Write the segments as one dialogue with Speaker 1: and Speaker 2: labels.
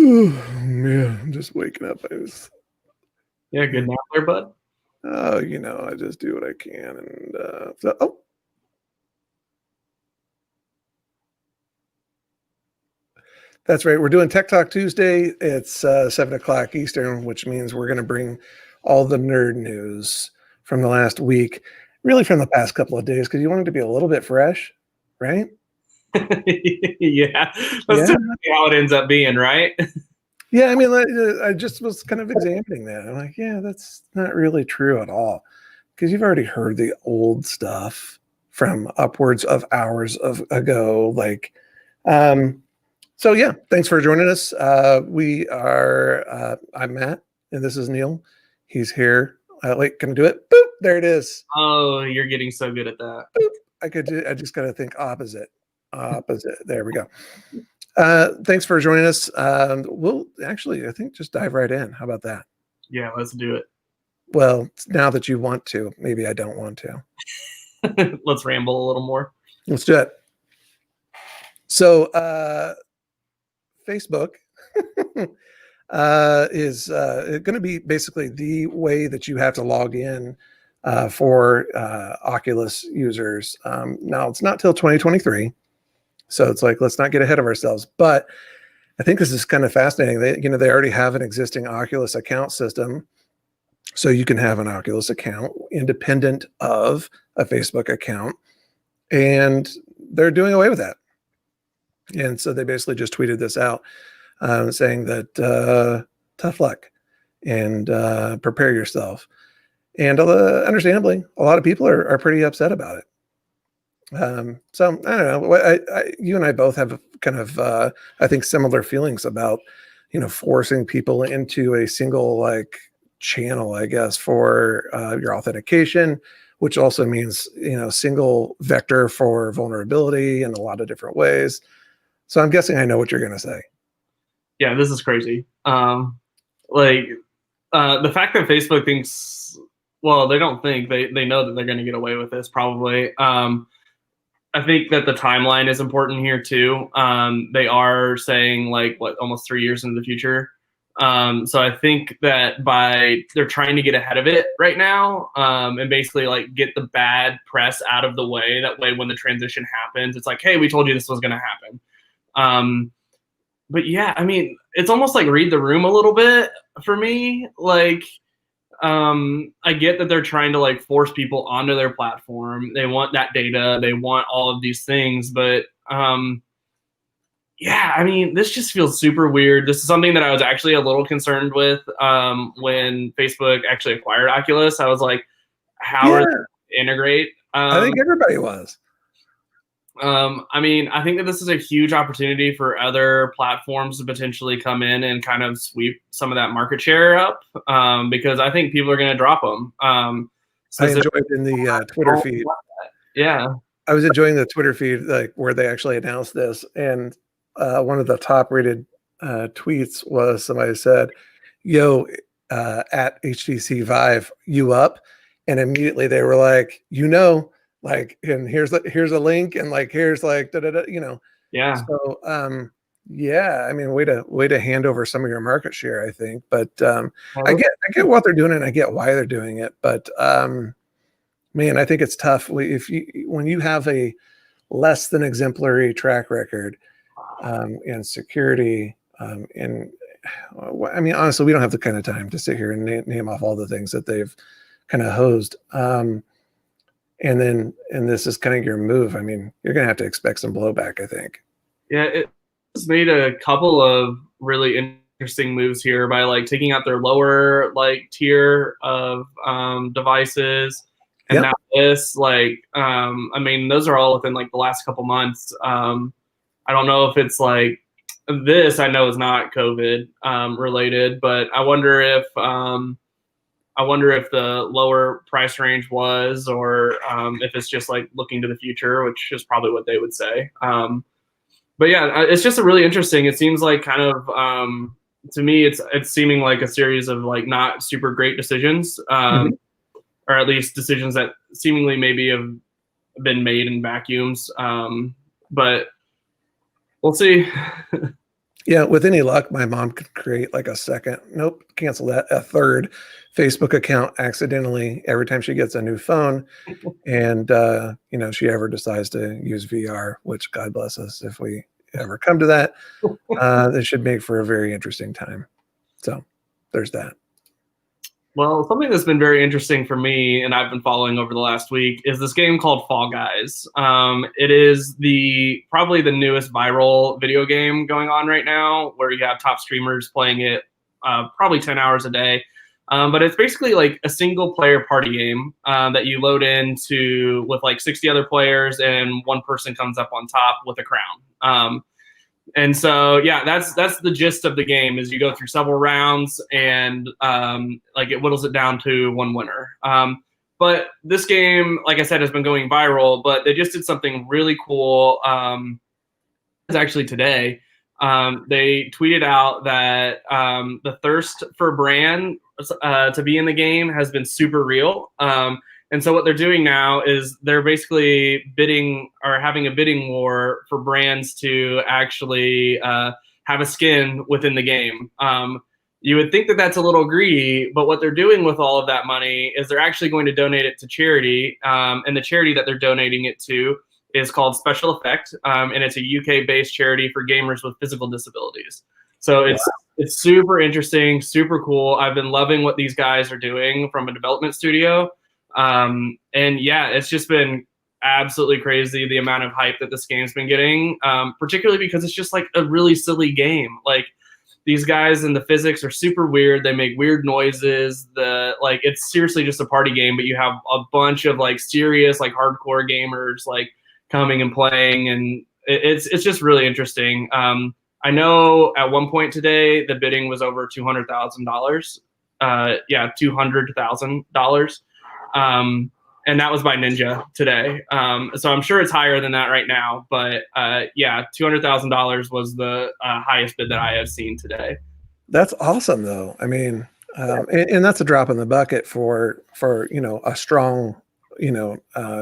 Speaker 1: Yeah, I'm just waking up.
Speaker 2: Yeah, good nap there, bud.
Speaker 1: I just do what I can. And that's right. We're doing Tech Talk Tuesday. It's 7 o'clock Eastern, which means we're going to bring all the nerd news from the last week, really from the past couple of days, because you want it to be a little bit fresh, right?
Speaker 2: Yeah, that's typically how it ends up being, right?
Speaker 1: Yeah, I mean, I just was kind of examining that. I'm like, yeah, that's not really true at all, because you've already heard the old stuff from upwards of hours ago. So yeah, thanks for joining us. I'm Matt, and this is Neil. He's here. Wait, can I do it? Boop, there it is.
Speaker 2: Oh, you're getting so good at that.
Speaker 1: Boop. I just got to think opposite. There we go. Thanks for joining us. We'll actually, I think, just dive right in. How about that?
Speaker 2: Yeah, let's do it.
Speaker 1: Well, now that you want to, maybe I don't want to.
Speaker 2: Let's ramble a little more.
Speaker 1: Let's do it. So, Facebook is going to be basically the way that you have to log in for Oculus users. Now, it's not till 2023. So it's like, let's not get ahead of ourselves. But I think this is kind of fascinating. They already have an existing Oculus account system. So you can have an Oculus account independent of a Facebook account. And they're doing away with that. And so they basically just tweeted this out saying that tough luck and prepare yourself. And understandably, a lot of people are pretty upset about it. So I don't know. You and I both have kind of, I think, similar feelings about, forcing people into a single channel, I guess, for your authentication, which also means, single vector for vulnerability in a lot of different ways. So I'm guessing I know what you're going to say.
Speaker 2: Yeah, this is crazy. The fact that Facebook thinks, well, they don't think, they know that they're going to get away with this probably. I think that the timeline is important here too. They are saying almost 3 years into the future. So I think that they're trying to get ahead of it right now, and basically get the bad press out of the way. That way, when the transition happens, it's like, hey, we told you this was going to happen. But yeah, I mean, it's almost like read the room a little bit for me. I get that they're trying to force people onto their platform. They want that data. They want all of these things. But yeah, I mean, this just feels super weird. This is something that I was actually a little concerned with when Facebook actually acquired Oculus. I was like, how are they going to integrate?
Speaker 1: I think everybody was.
Speaker 2: I mean, I think that this is a huge opportunity for other platforms to potentially come in and kind of sweep some of that market share up, because I think people are going to drop them.
Speaker 1: I enjoyed in the Twitter feed.
Speaker 2: Yeah.
Speaker 1: I was enjoying the Twitter feed, where they actually announced this. And one of the top rated tweets was somebody said, yo, at HTC Vive, you up? And immediately they were like, and here's a link, and here's
Speaker 2: Yeah.
Speaker 1: So yeah, I mean, way to hand over some of your market share, I think. But I get what they're doing, and I get why they're doing it. But man, I think it's tough when you have a less than exemplary track record in security. And I mean, honestly, we don't have the kind of time to sit here and name off all the things that they've kind of hosed. And this is kind of your move. I mean, you're going to have to expect some blowback, I think.
Speaker 2: Yeah, it's made a couple of really interesting moves here by taking out their lower tier of devices, and now this I mean, those are all within the last couple months. I don't know if it's this. I know is not COVID related, but I wonder if the lower price range was, or if it's just looking to the future, which is probably what they would say. But yeah, it's just really interesting. It seems kind of to me, it's seeming like a series of not super great decisions, or at least decisions that seemingly maybe have been made in vacuums. But we'll see.
Speaker 1: Yeah, with any luck, my mom could create like a second, nope, cancel that, a third Facebook account accidentally every time she gets a new phone. And, she ever decides to use VR, which God bless us if we ever come to that. This should make for a very interesting time. So there's that.
Speaker 2: Well, something that's been very interesting for me, and I've been following over the last week, is this game called Fall Guys. It is probably the newest viral video game going on right now, where you have top streamers playing it probably 10 hours a day. But it's basically like a single player party game that you load into with like 60 other players, and one person comes up on top with a crown. And so, yeah, that's the gist of the game. Is you go through several rounds, and like it whittles it down to one winner. But this game, like I said, has been going viral. But they just did something really cool. It's actually today. They tweeted out that the thirst for brand to be in the game has been super real. And so what they're doing now is they're basically bidding or having a bidding war for brands to actually have a skin within the game. You would think that that's a little greedy, but what they're doing with all of that money is they're actually going to donate it to charity. And the charity that they're donating it to is called Special Effect, and it's a UK-based charity for gamers with physical disabilities. So it's super interesting, super cool. I've been loving what these guys are doing from a development studio. And yeah, it's just been absolutely crazy the amount of hype that this game's been getting, particularly because it's just like a really silly game. Like these guys and the physics are super weird. They make weird noises. It's seriously just a party game, but you have a bunch of like serious, like hardcore gamers like coming and playing, and it's just really interesting. I know at one point today the bidding was over $200,000. Yeah, $200,000. And that was by Ninja today. So I'm sure it's higher than that right now. But yeah, $200,000 was the highest bid that I have seen today.
Speaker 1: That's awesome, though. I mean, and that's a drop in the bucket for a strong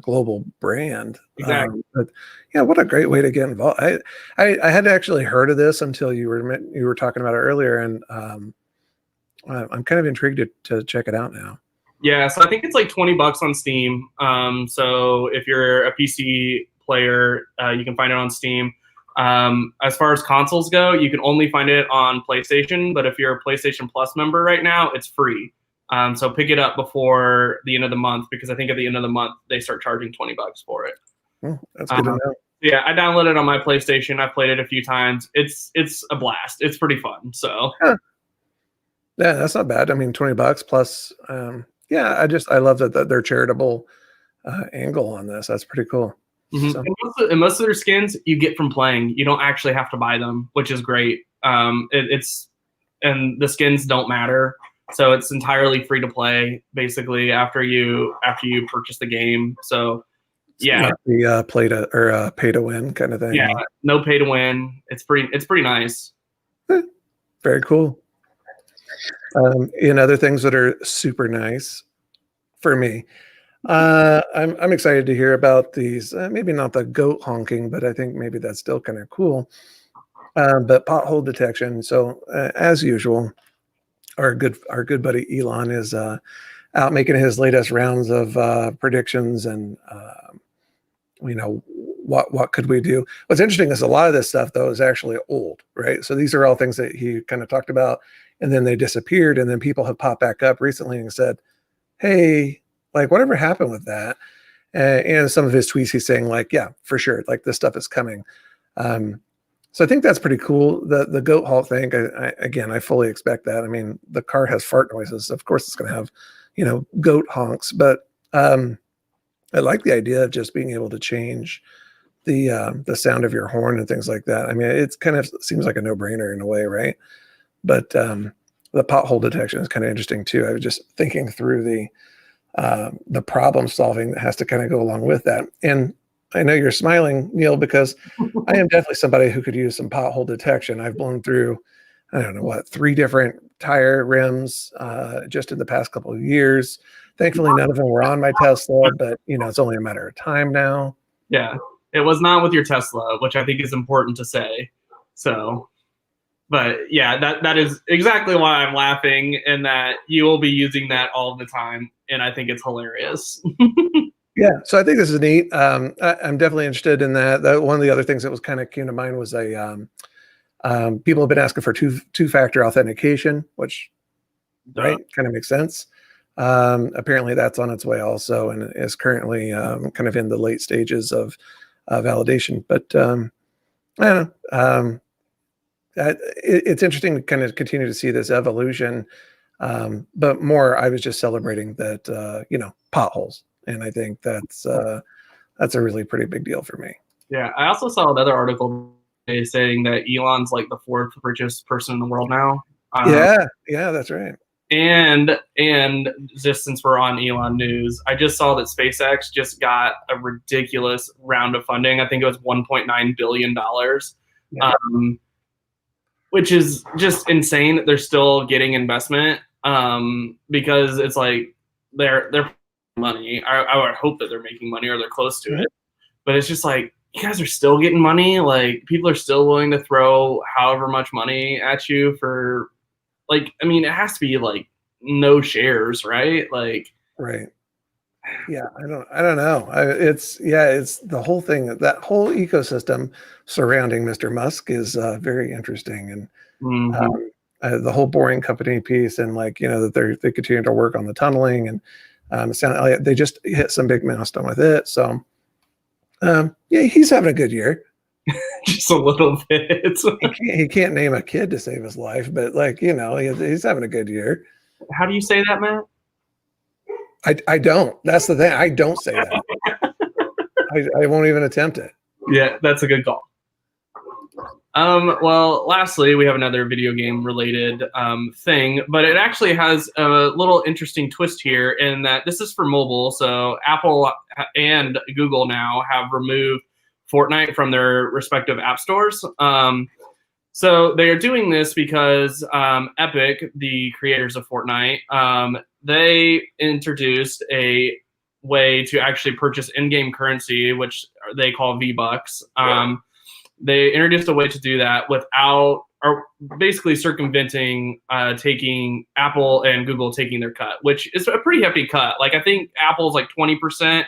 Speaker 1: global brand.
Speaker 2: Exactly.
Speaker 1: But yeah, what a great way to get involved. I had actually heard of this until you were talking about it earlier, and I'm kind of intrigued to check it out now.
Speaker 2: Yeah, so I think it's like $20 on Steam. So if you're a PC player, you can find it on Steam. As far as consoles go, you can only find it on PlayStation, but if you're a PlayStation Plus member right now, it's free. So pick it up before the end of the month, because I think at the end of the month they start charging $20 for it.
Speaker 1: That's good to know.
Speaker 2: Yeah, I downloaded it on my PlayStation. I've played it a few times. It's a blast. It's pretty fun. So
Speaker 1: yeah, that's not bad. I mean, $20 plus. Yeah, I love that their charitable angle on this. That's pretty cool.
Speaker 2: Mm-hmm. So. And most of their skins you get from playing. You don't actually have to buy them, which is great. And the skins don't matter. So it's entirely free to play, basically, after you purchase the game. So, yeah,
Speaker 1: the pay to win kind of thing.
Speaker 2: Yeah, no pay to win. It's pretty nice.
Speaker 1: Very cool. In other things that are super nice for me, I'm excited to hear about these. Maybe not the goat honking, but I think maybe that's still kind of cool. But pothole detection. So as usual. Our good buddy Elon is out making his latest rounds of predictions, and what could we do? What's interesting is a lot of this stuff though is actually old, right? So these are all things that he kind of talked about, and then they disappeared, and then people have popped back up recently and said, "Hey, like whatever happened with that?" And some of his tweets, he's saying like, "Yeah, for sure, like this stuff is coming." So I think that's pretty cool. The goat halt thing, I fully expect that. I mean, the car has fart noises. Of course, it's going to have, goat honks. But I like the idea of just being able to change the sound of your horn and things like that. I mean, it's kind of seems like a no-brainer in a way, right? But the pothole detection is kind of interesting too. I was just thinking through the problem solving that has to kind of go along with that. And I know you're smiling, Neil, because I am definitely somebody who could use some pothole detection. I've blown through, I don't know 3 different tire rims just in the past couple of years. Thankfully, none of them were on my Tesla, but it's only a matter of time now.
Speaker 2: Yeah, it was not with your Tesla, which I think is important to say. So, But yeah, that is exactly why I'm laughing, and that you will be using that all the time, and I think it's hilarious.
Speaker 1: Yeah, so I think this is neat. I'm definitely interested in that. One of the other things that was kind of came to mind was people have been asking for two-factor authentication, which right kind of makes sense. Apparently, that's on its way also, and is currently kind of in the late stages of validation. But I don't know. It's interesting to kind of continue to see this evolution. But more, I was just celebrating that potholes, and I think that's a really pretty big deal for me.
Speaker 2: Yeah, I also saw another article saying that Elon's like the fourth richest person in the world now.
Speaker 1: Yeah, that's right.
Speaker 2: And just since we're on Elon news, I just saw that SpaceX just got a ridiculous round of funding. I think it was $1.9 billion,
Speaker 1: Yeah.
Speaker 2: which is just insane that they're still getting investment, because it's like they're money. I would hope that they're making money or they're close to it, but it's just like, you guys are still getting money. Like, people are still willing to throw however much money at you for, like, I mean, it has to be like no shares, right? Like,
Speaker 1: Right. Yeah, I don't know. It's the whole thing, that whole ecosystem surrounding Mr. Musk is very interesting, and
Speaker 2: mm-hmm.
Speaker 1: The whole Boring Company piece, and that they continue to work on the tunneling, and it sounded like they just hit some big milestone with it. So yeah, he's having a good year.
Speaker 2: Just a little bit.
Speaker 1: He can't name a kid to save his life, but he's having a good year.
Speaker 2: How do you say that, Matt?
Speaker 1: I don't. That's the thing. I don't say that. I won't even attempt it.
Speaker 2: Yeah, that's a good call. Well, lastly, we have another video game related thing, but it actually has a little interesting twist here in that this is for mobile. So Apple and Google now have removed Fortnite from their respective app stores. So they are doing this because Epic, the creators of Fortnite, they introduced a way to actually purchase in-game currency, which they call V-Bucks. They introduced a way to do that without, or basically circumventing taking Apple and Google taking their cut, which is a pretty hefty cut. Like, I think Apple's like 20%,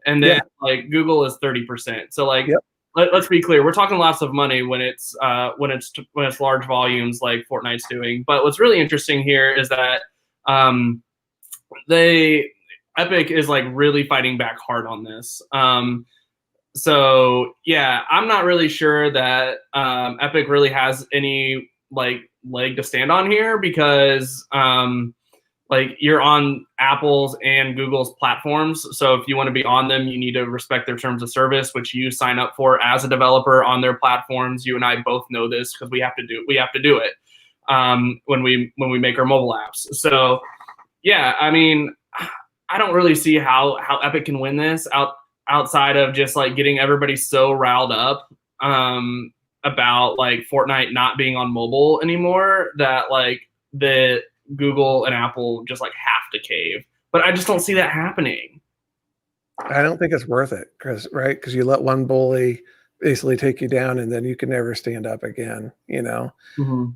Speaker 2: and then like Google is 30%. So like, let's be clear, we're talking lots of money when it's large volumes like Fortnite's doing. But what's really interesting here is that Epic is like really fighting back hard on this. So yeah, I'm not really sure that Epic really has any like leg to stand on here, because like, you're on Apple's and Google's platforms. So if you want to be on them, you need to respect their terms of service, which you sign up for as a developer on their platforms. You and I both know this because we have to do it when we make our mobile apps. So yeah, I mean, I don't really see how Epic can win this outside of just like getting everybody so riled up about like Fortnite not being on mobile anymore, that like the Google and Apple just like have to cave. But I just don't see that happening.
Speaker 1: I don't think it's worth it, because you let one bully basically take you down, and then you can never stand up again.
Speaker 2: Mm-hmm.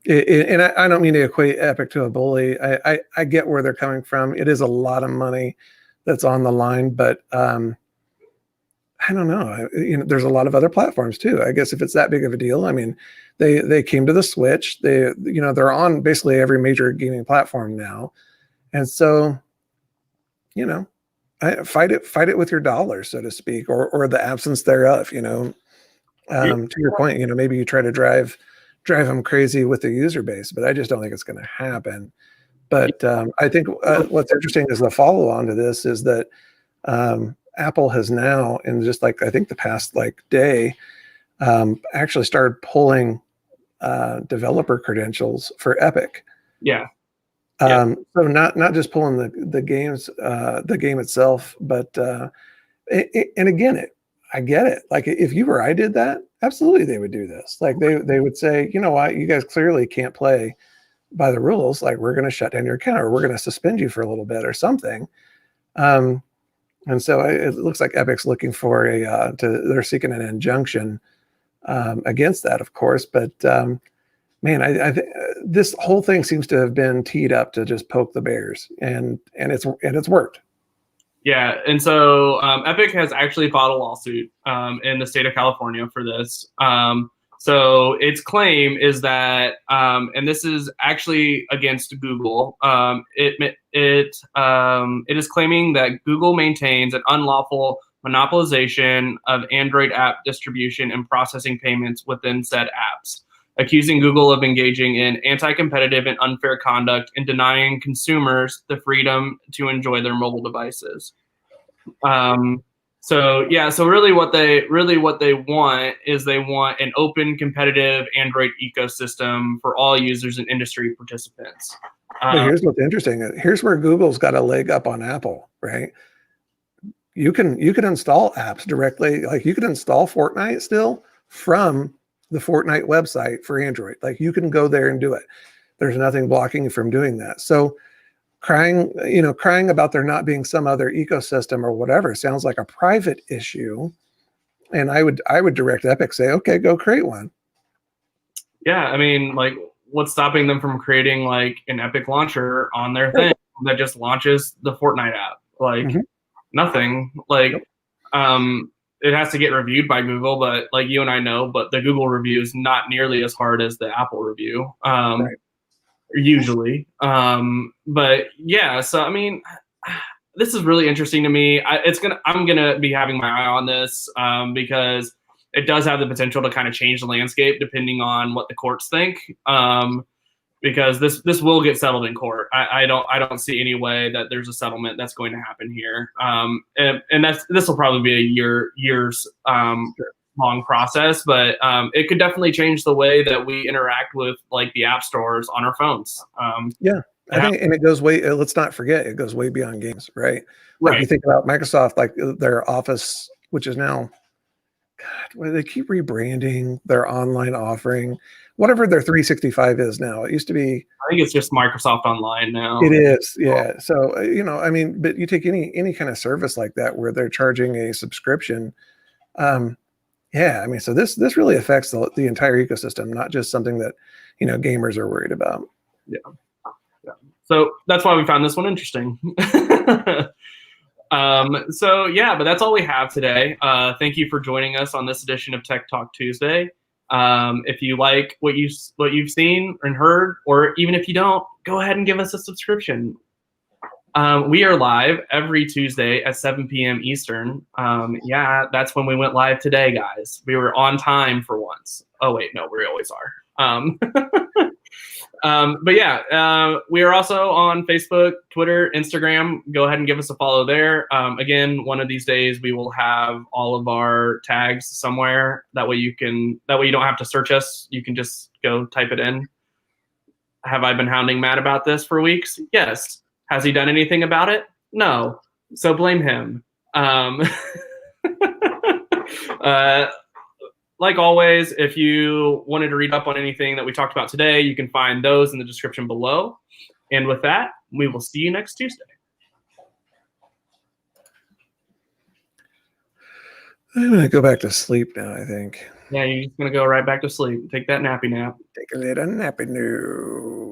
Speaker 1: And I don't mean to equate Epic to a bully. I get where they're coming from. It is a lot of money that's on the line, but I don't know. There's a lot of other platforms too. I guess if it's that big of a deal, I mean, they came to the Switch. They're on basically every major gaming platform now, and so fight it with your dollar, so to speak, or the absence thereof. To your point, maybe you try to drive them crazy with the user base, but I just don't think it's going to happen. But I think what's interesting is the follow on to this is that Apple has now, in just like I think the past like day, actually started pulling developer credentials for Epic.
Speaker 2: Yeah.
Speaker 1: So not just pulling the games, the game itself, but and again, I get it. Like, if you or I did that, absolutely they would do this. Like, they would say, you know what, you guys clearly can't play by the rules. Like, we're going to shut down your account, or we're going to suspend you for a little bit or something. And so it looks like Epic's looking for they're seeking an injunction against that, of course. But man, this whole thing seems to have been teed up to just poke the bears, and it's worked.
Speaker 2: Yeah, and so Epic has actually filed a lawsuit in the state of California for this. So its claim is that, and this is actually against Google. It is claiming that Google maintains an unlawful monopolization of Android app distribution and processing payments within said apps, accusing Google of engaging in anti-competitive and unfair conduct and denying consumers the freedom to enjoy their mobile devices. So really what they want is they want an open, competitive Android ecosystem for all users and industry participants.
Speaker 1: But here's what's interesting. Here's where Google's got a leg up on Apple, right? You can install apps directly. Like you can install Fortnite still from the Fortnite website for Android. Like you can go there and do it. There's nothing blocking you from doing that. So crying about there not being some other ecosystem or whatever sounds like a private issue. And I would direct Epic, say, okay, go create one.
Speaker 2: Yeah, I mean, like, what's stopping them from creating like an Epic launcher on their thing that just launches the Fortnite app? Like nothing. Like it has to get reviewed by Google, but like you and I know, but the Google review is not nearly as hard as the Apple review. Usually. But yeah, so I mean, this is really interesting to me. I'm gonna be having my eye on this because it does have the potential to kind of change the landscape depending on what the courts think. Because this will get settled in court. I don't see any way that there's a settlement that's going to happen here. And this will probably be a years long process, but it could definitely change the way that we interact with like the app stores on our phones.
Speaker 1: I think, and it goes way, let's not forget, it goes way beyond games, right? Like you think about Microsoft, like their Office, which is now, God, well, they keep rebranding their online offering, whatever their 365 is now. It used to be,
Speaker 2: I think it's just Microsoft Online now.
Speaker 1: It is, yeah. So, I mean, but you take any kind of service like that where they're charging a subscription. Yeah, I mean, so this really affects the entire ecosystem, not just something that, gamers are worried about.
Speaker 2: Yeah. So that's why we found this one interesting. So yeah, but that's all we have today. Thank you for joining us on this edition of Tech Talk Tuesday. If you like what you've seen and heard, or even if you don't, go ahead and give us a subscription. We are live every Tuesday at 7 p.m. Eastern. Yeah, that's when we went live today, guys. We were on time for once. Oh wait, no, we always are. But yeah, we are also on Facebook, Twitter, Instagram. Go ahead and give us a follow there. Again, one of these days we will have all of our tags somewhere. That way you don't have to search us. You can just go type it in. Have I been hounding Matt about this for weeks? Yes. Has he done anything about it? No. So blame him. Like always, if you wanted to read up on anything that we talked about today, you can find those in the description below. And with that, we will see you next Tuesday.
Speaker 1: I'm going to go back to sleep now, I think.
Speaker 2: Yeah, you're just going to go right back to sleep. Take that nappy nap.
Speaker 1: Take a little nappy nap.